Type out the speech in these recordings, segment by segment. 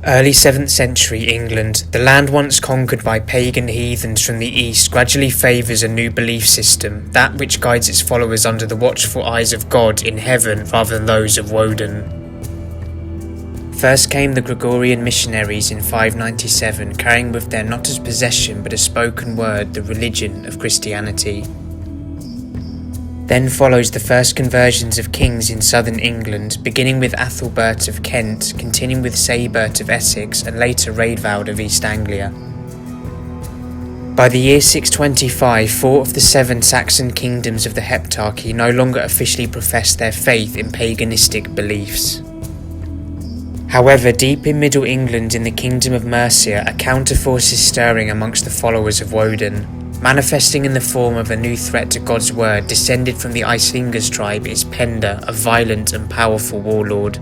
Early 7th century England, the land once conquered by pagan heathens from the east, gradually favours a new belief system, that which guides its followers under the watchful eyes of God in heaven rather than those of Woden. First came the Gregorian missionaries in 597, carrying with them not as possession but as spoken word the religion of Christianity. Then follows the first conversions of kings in southern England, beginning with Athelbert of Kent, continuing with Sabert of Essex, and later Raedwald of East Anglia. By the year 625, 4 of the 7 Saxon kingdoms of the Heptarchy no longer officially professed their faith in paganistic beliefs. However, deep in Middle England in the Kingdom of Mercia, a counterforce is stirring amongst the followers of Woden. Manifesting in the form of a new threat to God's word, descended from the Islingers tribe, is Penda, a violent and powerful warlord.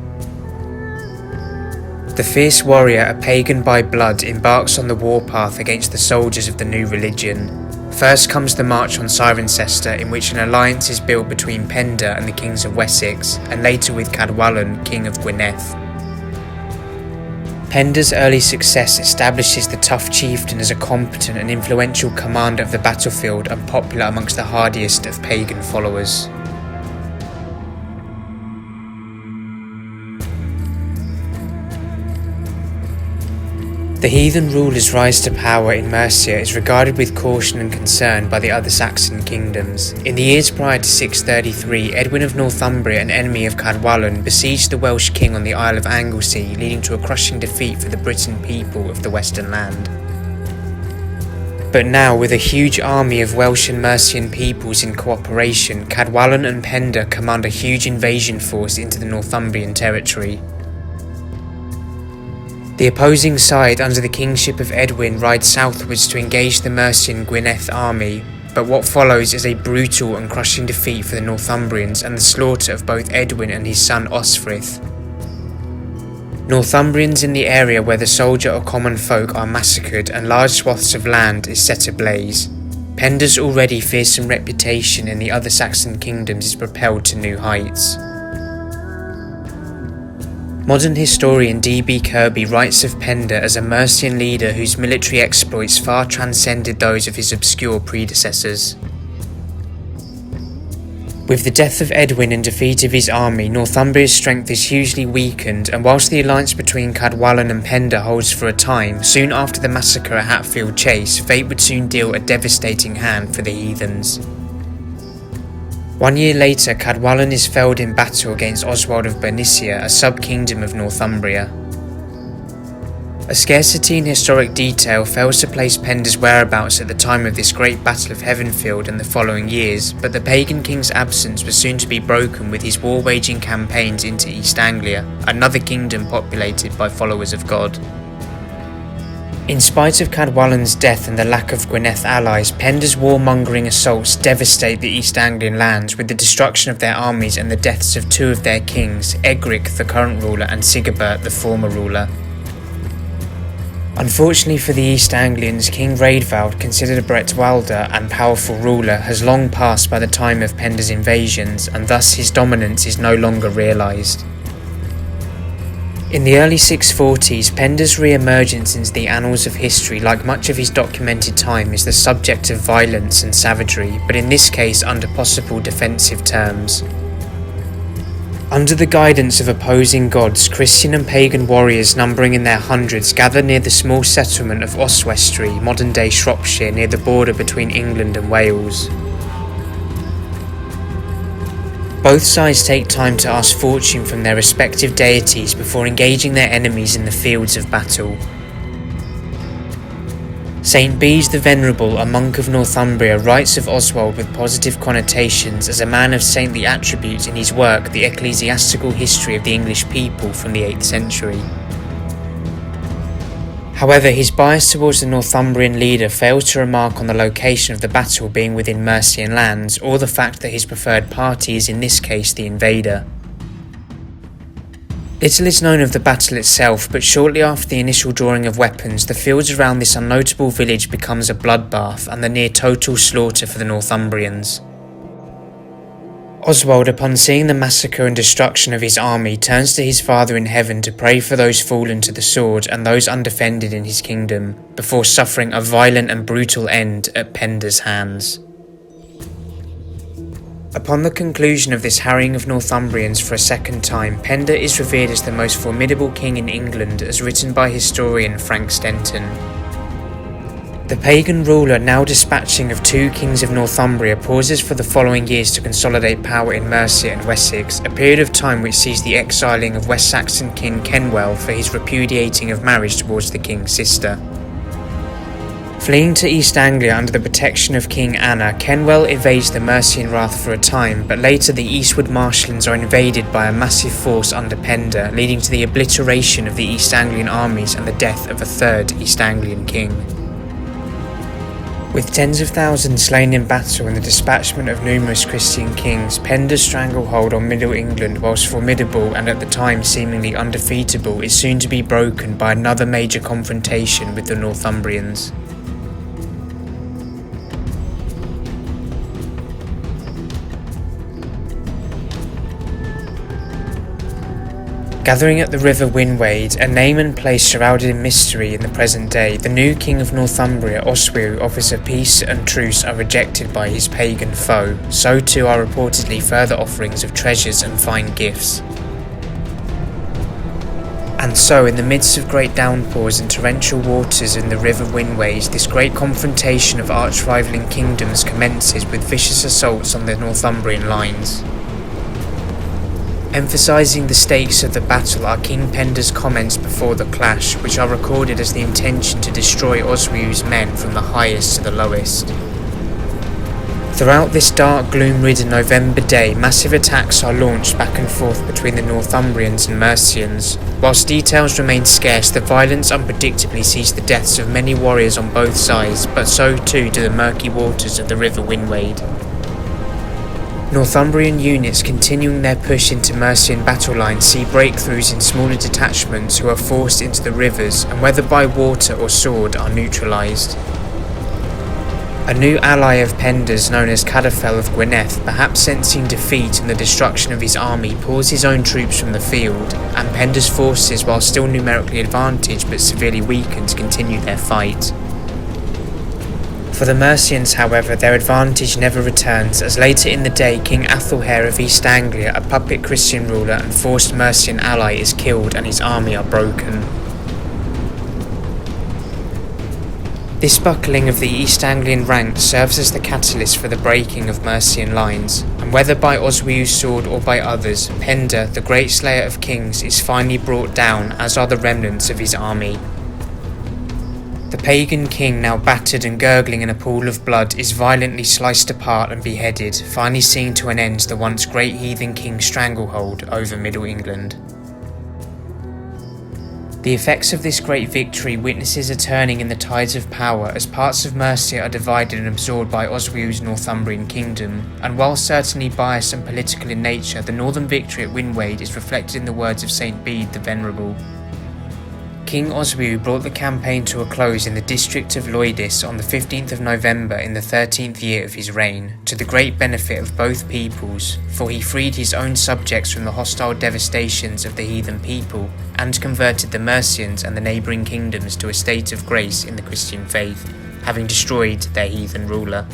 The fierce warrior, a pagan by blood, embarks on the warpath against the soldiers of the new religion. First comes the march on Cirencester, in which an alliance is built between Penda and the kings of Wessex, and later with Cadwallon, king of Gwynedd. Penda's early success establishes the tough chieftain as a competent and influential commander of the battlefield and popular amongst the hardiest of pagan followers. The heathen ruler's rise to power in Mercia is regarded with caution and concern by the other Saxon kingdoms. In the years prior to 633, Edwin of Northumbria, an enemy of Cadwallon, besieged the Welsh king on the Isle of Anglesey, leading to a crushing defeat for the Briton people of the Western land. But now, with a huge army of Welsh and Mercian peoples in cooperation, Cadwallon and Penda command a huge invasion force into the Northumbrian territory. The opposing side under the kingship of Edwin rides southwards to engage the Mercian Gwynedd army, but what follows is a brutal and crushing defeat for the Northumbrians and the slaughter of both Edwin and his son Osfrith. Northumbrians in the area where the soldier or common folk are massacred and large swaths of land is set ablaze. Penda's already fearsome reputation in the other Saxon kingdoms is propelled to new heights. Modern historian D.B. Kirby writes of Penda as a Mercian leader whose military exploits far transcended those of his obscure predecessors. With the death of Edwin and defeat of his army, Northumbria's strength is hugely weakened, and whilst the alliance between Cadwallon and Penda holds for a time, soon after the massacre at Hatfield Chase, fate would soon deal a devastating hand for the heathens. 1 year later, Cadwallon is felled in battle against Oswald of Bernicia, a sub-kingdom of Northumbria. A scarcity in historic detail fails to place Penda's whereabouts at the time of this great Battle of Hatfield and the following years, but the pagan king's absence was soon to be broken with his war-waging campaigns into East Anglia, another kingdom populated by followers of God. In spite of Cadwallon's death and the lack of Gwynedd allies, Penda's warmongering assaults devastate the East Anglian lands with the destruction of their armies and the deaths of 2 of their kings, Egric, the current ruler, and Sigibert, the former ruler. Unfortunately for the East Anglians, King Raedwald, considered a Bretwalda and powerful ruler, has long passed by the time of Penda's invasions, and thus his dominance is no longer realised. In the early 640s, Penda's re-emergence into the annals of history, like much of his documented time, is the subject of violence and savagery, but in this case under possible defensive terms. Under the guidance of opposing gods, Christian and pagan warriors numbering in their hundreds gather near the small settlement of Oswestry, modern-day Shropshire, near the border between England and Wales. Both sides take time to ask fortune from their respective deities before engaging their enemies in the fields of battle. Saint Bede the Venerable, a monk of Northumbria, writes of Oswald with positive connotations as a man of saintly attributes in his work The Ecclesiastical History of the English People from the 8th century. However, his bias towards the Northumbrian leader fails to remark on the location of the battle being within Mercian lands, or the fact that his preferred party is in this case the invader. Little is known of the battle itself, but shortly after the initial drawing of weapons, the fields around this unnotable village becomes a bloodbath and the near total slaughter for the Northumbrians. Oswald, upon seeing the massacre and destruction of his army, turns to his Father in heaven to pray for those fallen to the sword and those undefended in his kingdom, before suffering a violent and brutal end at Penda's hands. Upon the conclusion of this harrying of Northumbrians for a second time, Penda is revered as the most formidable king in England, as written by historian Frank Stenton. The pagan ruler, now dispatching of 2 kings of Northumbria, pauses for the following years to consolidate power in Mercia and Wessex, a period of time which sees the exiling of West Saxon king Kenwell for his repudiating of marriage towards the king's sister. Fleeing to East Anglia under the protection of King Anna, Kenwell evades the Mercian wrath for a time, but later the eastward marshlands are invaded by a massive force under Penda, leading to the obliteration of the East Anglian armies and the death of a 3rd East Anglian king. With tens of thousands slain in battle and the dispatchment of numerous Christian kings, Penda's stranglehold on Middle England, whilst formidable and at the time seemingly undefeatable, is soon to be broken by another major confrontation with the Northumbrians. Gathering at the river Winwaed, a name and place shrouded in mystery in the present day, the new king of Northumbria, Oswiu, offers a peace and truce are rejected by his pagan foe. So too are reportedly further offerings of treasures and fine gifts. And so, in the midst of great downpours and torrential waters in the river Winwaed, this great confrontation of arch-rivaling kingdoms commences with vicious assaults on the Northumbrian lines. Emphasising the stakes of the battle are King Penda's comments before the clash, which are recorded as the intention to destroy Oswiu's men from the highest to the lowest. Throughout this dark, gloom-ridden November day, massive attacks are launched back and forth between the Northumbrians and Mercians. Whilst details remain scarce, the violence unpredictably sees the deaths of many warriors on both sides, but so too do the murky waters of the river Winwaed. Northumbrian units continuing their push into Mercian battle lines see breakthroughs in smaller detachments who are forced into the rivers and, whether by water or sword, are neutralised. A new ally of Penda's, known as Cadafel of Gwynedd, perhaps sensing defeat and the destruction of his army, pulls his own troops from the field, and Penda's forces, while still numerically advantaged but severely weakened, continue their fight. For the Mercians, however, their advantage never returns, as later in the day King Athelhair of East Anglia, a puppet Christian ruler and forced Mercian ally, is killed and his army are broken. This buckling of the East Anglian ranks serves as the catalyst for the breaking of Mercian lines, and whether by Oswiu's sword or by others, Penda, the great slayer of kings, is finally brought down, as are the remnants of his army. The pagan king, now battered and gurgling in a pool of blood, is violently sliced apart and beheaded, finally seeing to an end the once great heathen king's stranglehold over Middle England. The effects of this great victory witnesses a turning in the tides of power, as parts of Mercia are divided and absorbed by Oswiu's Northumbrian kingdom, and while certainly biased and political in nature, the northern victory at Winwaed is reflected in the words of St. Bede the Venerable. King Oswiu brought the campaign to a close in the district of Loidis on the 15th of November in the 13th year of his reign, to the great benefit of both peoples, for he freed his own subjects from the hostile devastations of the heathen people, and converted the Mercians and the neighbouring kingdoms to a state of grace in the Christian faith, having destroyed their heathen ruler.